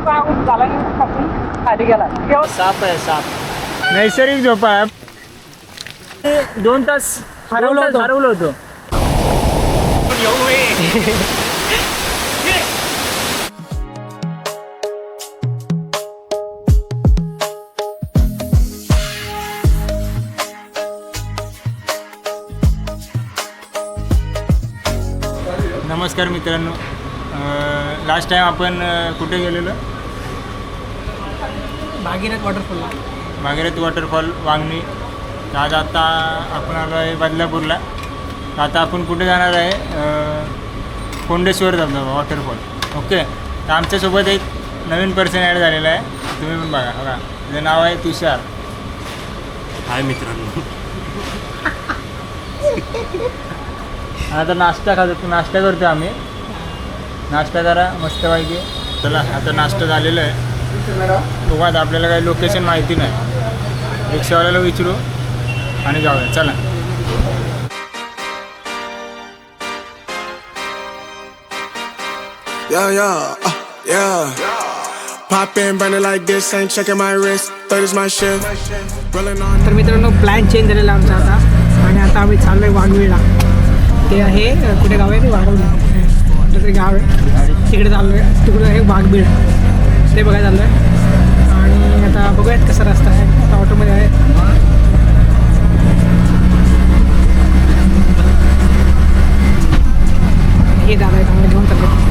खाली गेला साप आहे साप. नैसर्गिक झोपा आहे. 2 तास हरवलं होतं. नमस्कार मित्रांनो, लास्ट टाइम आपण कुठे गेलेलो? भागीरथ वॉटरफॉल वांगणी. आज आता आपण आलो आहे बदलापूरला. आता आपण कुठे जाणार आहे? कोंडेश्वर धबधबा वॉटरफॉल. ओके, तर आमच्यासोबत एक नवीन पर्सन ॲड झालेला आहे. तुम्ही पण बघा. त्याचं नाव आहे तुषार. हाय मित्रांनो. आता नाश्ता करतो आम्ही. नाश्ता करा मस्तपैकी. चला, आता नाश्ता झालेला आहे. बघा, आता आपल्याला काही लोकेशन माहिती नाही. रिक्षावाल्याला विचारू आणि जाऊया. चला. Yeah. Pop in, burning like this, ain't checking my wrist. Third is my shift. Rolling on. तर मित्रांनो, प्लॅन चेंज झालेला आमचा आता. आणि आता आम्ही चाललोय वाघवीळला. ते आहे कुठे गाव आहे ते? वाघवली कुठं तरी गाव आहे, तिकडे चाललोय. तिकडे आहे वाघबीळ, ते बघायला चाललोय. आणि आता बघूयात कसा रस्ता आहे. आता ऑटोमध्ये आहे. हे दादा आहे, आम्हाला घेऊन चालले.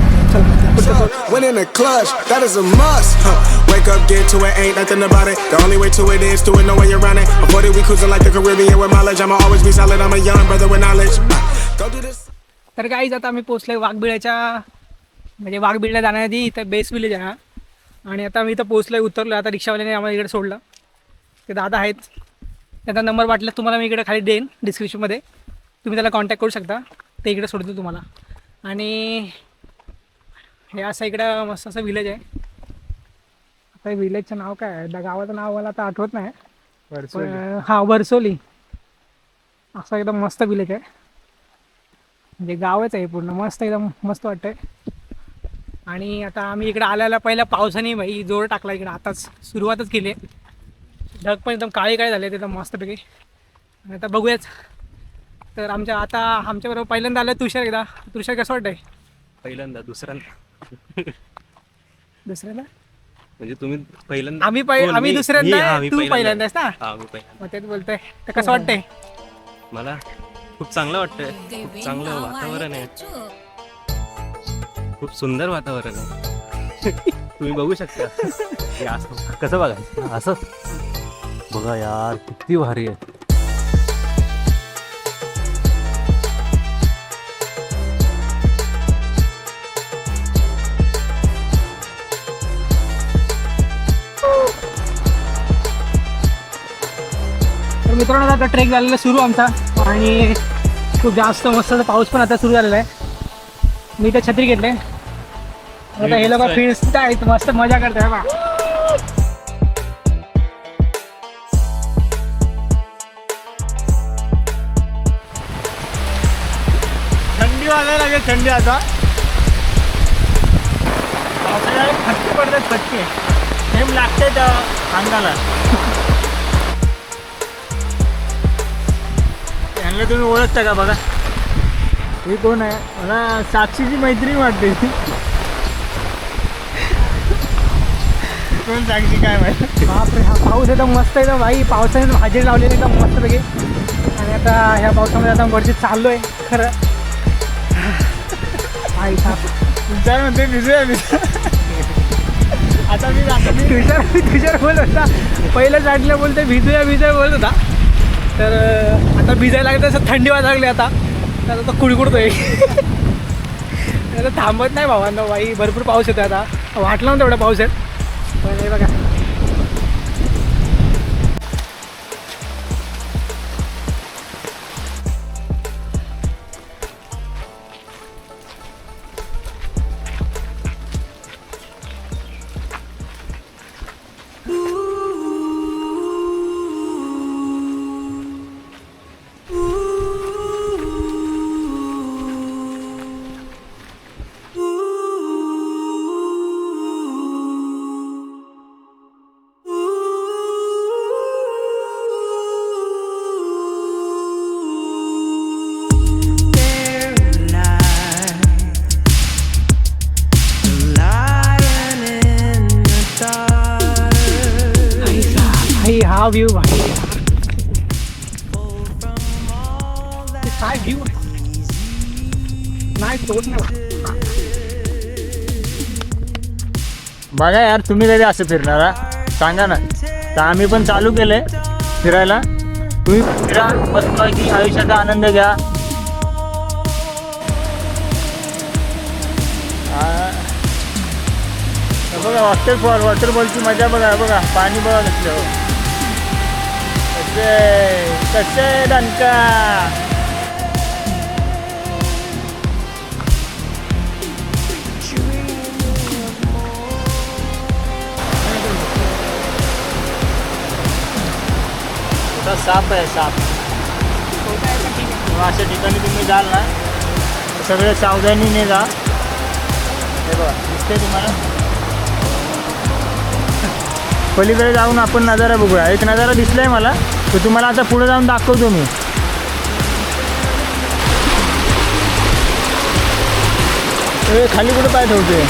When in the clutch, that is a must. Wake up, get to it, ain't nothing about it. The only way to it is to it, no way around it. I'm 40, we cruising like the Caribbean with mileage. I'ma always be solid, I'm a young brother with knowledge. Go do this. तर guys, आता आम्ही पोचलोय वाघबिळ्याच्या, म्हणजे वाघबिळला जाण्याआधी इथं base village आहे. आणि आता आम्ही इथं पोचलोय, उतरलो. आता रिक्षावाल्याने आम्हाला इकडे सोडलं. ते दादा आहेत, त्यांचा नंबर वाटला तुम्हाला मी इकडे खाली देईन डिस्क्रिप्शनमध्ये. तुम्ही त्याला कॉन्टॅक्ट करू शकता. ते इकडे सोडतील तुम्हाला. आणि हे असं इकडं मस्त असं विलेज आहे. आता विलेजचं नाव काय आहे? गावाचं नाव मला आता आठवत नाही. वर्सोली. असं एकदम मस्त विलेज आहे. म्हणजे गावच आहे पूर्ण. मस्त, एकदम मस्त वाटतंय. आणि आता आम्ही इकडे आल्याला पहिल्या पावसाने भाई जोर टाकला इकडे. आताच सुरुवातच केली आहे. ढग पण एकदम काळे झाले एकदम मस्तपैकी. आणि आता बघूयाच. तर आमच्याबरोबर पहिल्यांदा आलं तुषार. एकदा तुषार कसं वाटतंय? पहिल्यांदा दुसऱ्यांदा म्हणजे तुम्ही पहिल्यांदा, आम्ही दुसऱ्यांदा, तू पहिल्यांदाच ना? मग तेच बोलतोय. तर कसं वाटतंय? मला खूप चांगलं वाटतंय. खूप चांगलं वातावरण आहे. खूप सुंदर वातावरण आहे. तुम्ही बघू शकता. कसं बघायचं असं बघा यार, किती भारी आहे. तर मित्रांनो, आता ट्रेक झालेला सुरू आमचा. आणि खूप जास्त मस्त पाऊस पण आता सुरू झालेला आहे. मी तर छत्री घेतले. आता हे लोक फिरत आहेत, मस्त मजा करताय बा. थंडी वाजायला लागेल. थंडी आता पावसाळ्यात फटके पडतात. फटके थेंब लागते त्या अंगाला. यांना तुम्ही ओळखता का? बघा, ही कोण आहे? मला साक्षीची मैत्रीण वाटते. कोण साक्षी काय माहिती? बापरे, हा पाऊस एकदम मस्त एकदम भाई. पावसाने भाजी लावलेली एकदम मस्तपैकी. आणि आता ह्या पावसामध्ये आता वरती चाललो आहे खरं. आई तुमच्या म्हणते भिजूया. आता मी तुषार बोलत होता. पहिलं चाटलं बोलते भिजूया बोलत होता. तर आता भिजायला लागतं, असं थंडी वाजायला लागली. आता तो कुडकुडतोय. आता थांबत नाही भावांना बाई. भरपूर पाऊस येतो. आता वाटलं नव्हतं एवढा पाऊस आहे. पण हे बघा, हा व्ह्यू भाई ते काय व्ह्यू नाही तोच नाही. बघा यार, तुम्ही कधी असं फिरणार हा? सांगा ना. तर आम्ही पण चालू केलंय फिरायला. तुम्ही फिरा, मस्त की आयुष्याचा आनंद घ्या. बघा वॉटरफॉलची मजा बघा. बघा पाणी बघा कसलं. कसे दणका. साप आहे साप. अशा ठिकाणी तुम्ही जाल ना, सगळे सावधानीने जा. हे बघा दिसते तुम्हाला. पलीकडे जाऊन आपण नजारा बघूया. एक नजारा दिसलाय मला, तो तुम्हाला आता पुढे जाऊन दाखवतो मी. खाली कुठे पाय ठेवते.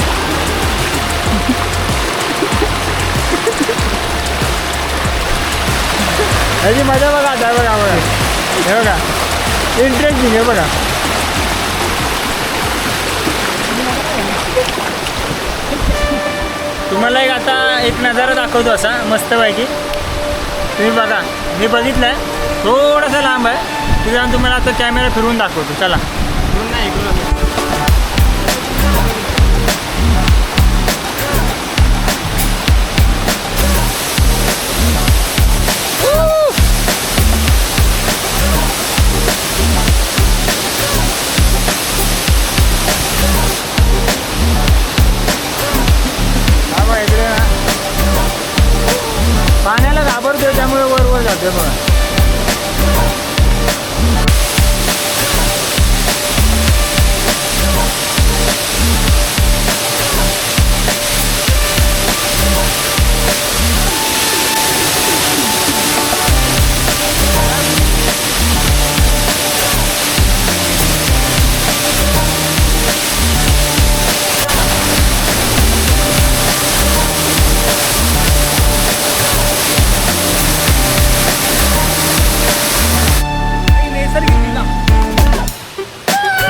ह्याची मजा बघा आता. बघा बघा हे बघा इंटरेस्टिंग आहे बघा. तुम्हाला आता एक नजारा दाखवतो असा मस्तपैकी. तुम्ही बघा, मी बघितलं आहे थोडासा लांब आहे. तिथे जाऊन तुम्हाला आता कॅमेरा फिरवून दाखवतो. चला. पाण्याला घाबरतोय त्यामुळे वर जातोय बघा.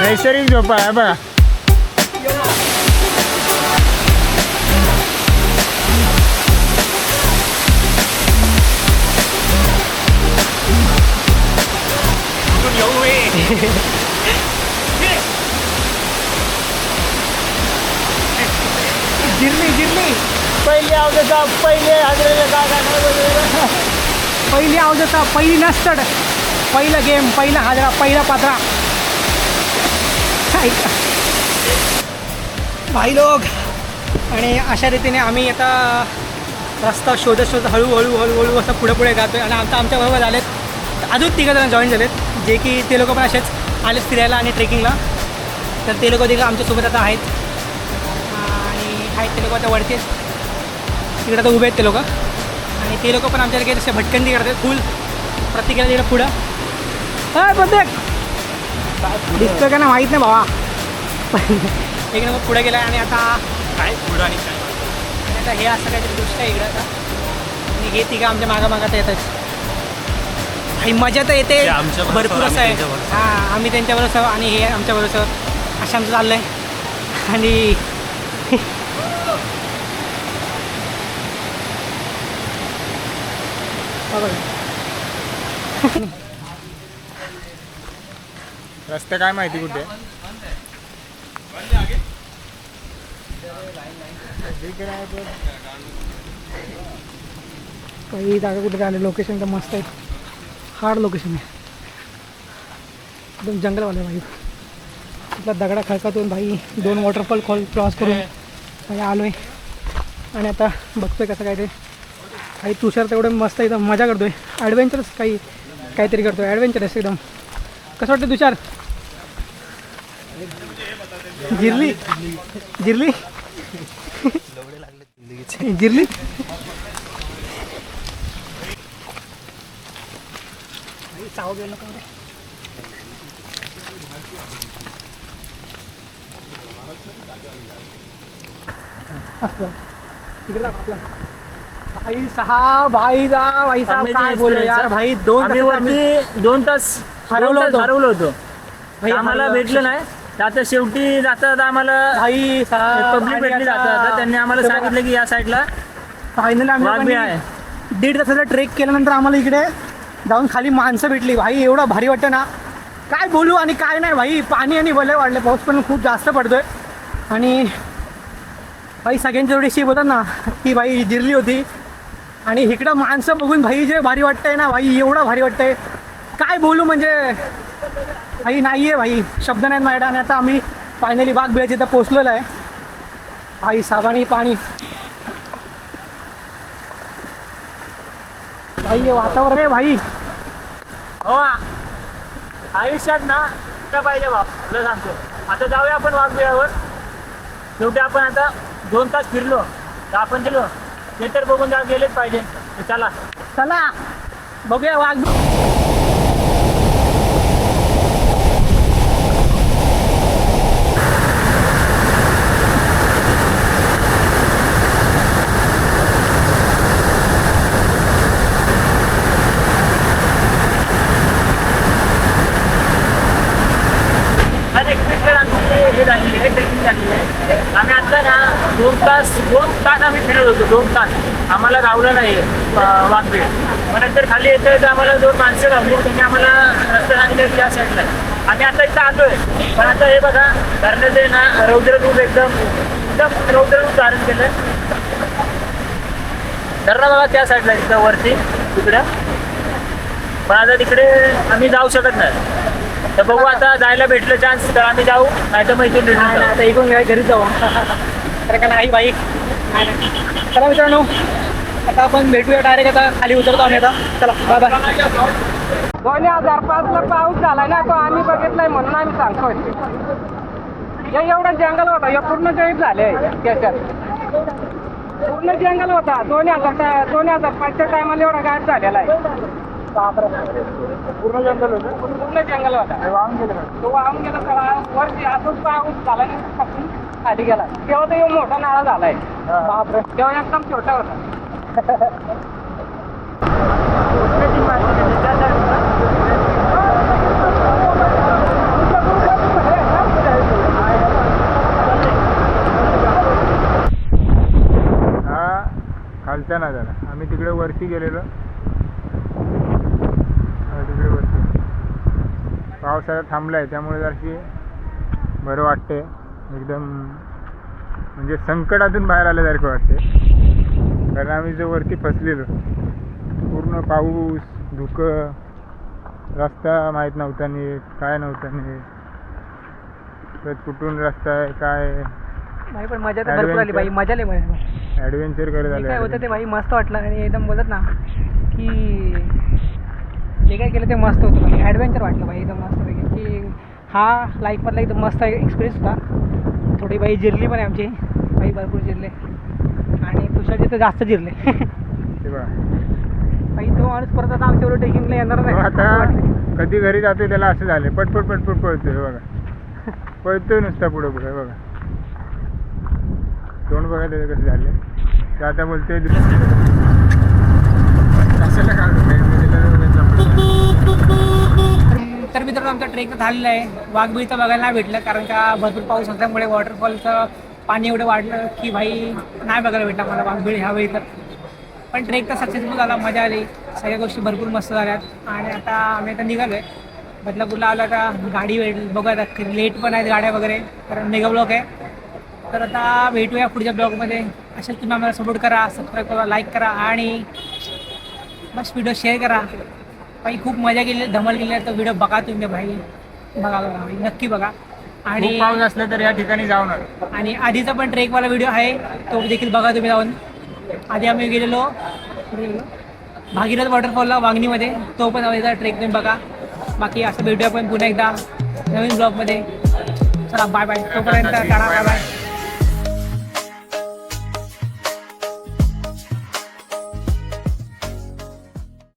नैसर्गिक झोपा आहे बघा. जिरली पहिली आवडता पहिले हादरेले काय पहिली आवडता पहिली नसतड पहिला गेम पहिला हादरा पहिला पात्रा. भाई लोक. आणि अशा रीतीने आम्ही आता रस्ता शोधत हळूहळू असं पुढे जातो आहे. आणि आमच्याबरोबर आलेत अजून 3 जण जॉईन झालेत, जे की ते लोक पण असेच आलेत फिरायला आणि ट्रेकिंगला. तर ते लोक देखील आमच्यासोबत आता आहेत. आणि आहेत ते लोक आता वरती तिकडे आता उभे आहेत ते लोक. आणि ते लोक पण आमच्या काही तसे भटकंती करतात फुल प्रत्येकाला तिकडे पुढं. हा प्रत्येक दिसतं का ना माहीत नाही भावा. एक नंबर पुढे गेला. आणि आता काय पुढं आणि काय आणि आता हे असं काहीतरी गोष्ट आहे इकडं आता. आणि हे तिघं आमच्या मागामागात येतात. ही मजा तर येते भरपूर असं आहे. हां आम्ही त्यांच्याबरोबर आणि हे आमच्याबरोबर असं आमचं चाललं आहे. आणि रस्ते काय माहिती कुठे. काही जागा कुठे आले. लोकेशन एकदम मस्त आहे. हार्ड लोकेशन आहे एकदम जंगलवाले भाई. तिथला दगडा खळकातून भाई 2 वॉटरफॉल क्रॉस करून भाई आलो आहे. आणि आता बघतोय कसं काय ते. काही तुषार तेवढं मस्त एकदम मजा करतोय. ॲडव्हेंचरस काहीतरी करतोय. ॲडव्हेंचरस एकदम. कसं वाटतं तुषार. जिरली जिरली जिरली. चाव गेलं का असं तिकडे आपला भाई साहब भाई साहब काय बोलू यार भाई 2 आम्ही वरती 2 तास हरवलो होतो. भाई आम्हाला भेटलं नाही. तर आता शेवटी जाता आम्हाला भाई साहब पब्लिक भेटली जाता त्यांनी आम्हाला सांगितलं की या साईडला फायनली वाघ बी आम्ही आहे. 1.5 तासाचा ट्रेक केल्यानंतर आम्हाला इकडे जाऊन खाली माणसं भेटली. भाई एवढं भारी वाटतं ना, काय बोलू आणि काय नाही. भाई पाणी आणि भले वाढले, पाऊस पण खूप जास्त पडतोय. आणि भाई सगळ्यांची एवढी शीप होतात ना ती भाई जिरली होती. आणि इकडं माणसं बघून भाई जे भारी वाटतंय ना भाई, एवढं भारी वाटतंय काय बोलू. म्हणजे भाई नाही आहे भाई, शब्द नाहीत माझ्याकडे. आणि आता आम्ही फायनली वाघ बिळाच्या इथं पोचलेलो आहे. भाई साहेबांनी पाणी भाई हे वातावरण आहे भाई. हो आयुष्यात ना काय पाहिजे बाप तुला सांगतो. आता जाऊया आपण वाघबिळावर. शेवटी आपण आता 2 तास फिरलो तर आपण गेलो ते तर बघून जा गेलेच पाहिजे. तर चला चला बघूया वाघ. हे झालेली आहे ट्रेकिंग झालेली आहे. आम्ही आता ना 2 तास आम्ही फिरत होतो. 2 तास आम्हाला गावलं नाही वाघबीळ. मग नंतर खाली येतं तर आम्हाला 2 माणसं गावली. त्यांनी आम्हाला रस्ता सांगितलं की या साईडला. आम्ही आता इथं आलोय. पण आता हे बघा धरणाचे ना रौद्ररूप एकदम रौद्ररूप धारण केलंय. धरणं बघा त्या साईडला तिथं वरती तिकडं. पण आता तिकडे आम्ही जाऊ शकत नाही. तर बघू आता जायला भेटलं चान्स तर आम्ही जाऊ, नाही तर मग इथून रिटर्न जाऊ. आता इकडून घरीच जाऊ. तर का नाही बाईक. चला मित्रांनो आता आपण भेटूया डायरेक्ट. आता खाली उतरतो आम्ही आता. चला बाय बाय. 2005ला पाऊस झालाय ना, तो आम्ही बघितलाय म्हणून आम्ही सांगतोय. हे एवढं जंगल होतं, हे पूर्ण जैव झाले त्याच्यात. पूर्ण जंगल होता. 2005च्या टायमाला एवढा गायब झालेला आहे. पूर्ण जंगल होतं. पूर्ण जंगल होता. तो वाहून गेला सगळा. वरती असंच पाऊस झाला नाही खाली खाली गेला. तेव्हा तो मोठा नाळा झालाय. बापरे तेव्हा एकदम छोटा होता. हा खालच्या नादाला आम्ही तिकडे वरती गेलेलो. तिकडे वरती पावसाळा थांबला आहे त्यामुळे जराशी बरं वाटते. एकदम म्हणजे संकटातून बाहेर आल्यासारखं वाटते. कारण आम्ही जो वरती फसलेलो पूर्ण पाऊस धुकं, रस्ता माहीत नव्हता नीट, काय नव्हतं नीट. तर कुठून रस्ता आहे काय. भाई पण मजा तर भरपूर आली भाई. मजा लई ॲडव्हेंचर करत आले. काय होतं ते भाई मस्त वाटलं. आणि एकदम बोलत ना की जे काय केलं ते मस्त होतं भाई. ॲडव्हेंचर वाटलं भाई एकदम मस्त पैकी. की हा लाईफमधला एकदम मस्त एक्सपिरियन्स होता. थोडी बाई जिरली पण आहे आमची बाई, भरपूर जिरले. आणि तुषारचे तर जास्त जिरले. ते बघा बाई तो माणूस परत आता आमच्या एवढं ट्रेकिंगला येणार नाही. आता कधी घरी जातोय त्याला असं झालं पटपट पटपट पळतोय बघा. पळतोय नुसता पुढं पुढे बघा. तोंड बघा त्याचं कसं झालं. ते आता बोलतोय कशाला काढतो. तर मित्रांनो आमचा ट्रेक झालेला आहे. वाघबीळ तर बघायला नाही भेटलं कारण का भरपूर पाऊस असल्यामुळे वॉटरफॉलचं पाणी एवढं वाढलं की भाई नाही बघायला भेटला मला वाघबीळ ह्यावेळी तर. पण ट्रेक तर सक्सेसफुल झाला, मजा आली, सगळ्या गोष्टी भरपूर मस्त झाल्यात. आणि आता आम्ही आता निघालो आहे बदलापूरला. आलो आता गाडी भेटली बघा. आता लेट पण आहेत गाड्या वगैरे कारण मेगा ब्लॉक आहे. तर आता भेटूया पुढच्या ब्लॉगमध्ये. असेच तुम्ही आम्हाला सपोर्ट करा, सबस्क्राईब करा, लाईक करा आणि बस व्हिडिओ शेअर करा. भाई खूप मजा केली, धमाल केली आहे. तर व्हिडिओ बघा तुम्ही भाई, बघा भाई नक्की बघा. आणि पाऊस असलं तर या ठिकाणी जाऊ नका. आणि आधीचा पण ट्रेकवाला व्हिडिओ आहे तो देखील बघा तुम्ही जाऊन. आधी आम्ही गेलेलो भागीरथ वॉटरफॉलला वांगणीमध्ये, तो पण ट्रेक तुम्ही बघा. बाकी असं भेटूया आपण पुन्हा एकदा नवीन ब्लॉगमध्ये. चला बाय बाय. तोपर्यंत टाटा बाय बाय.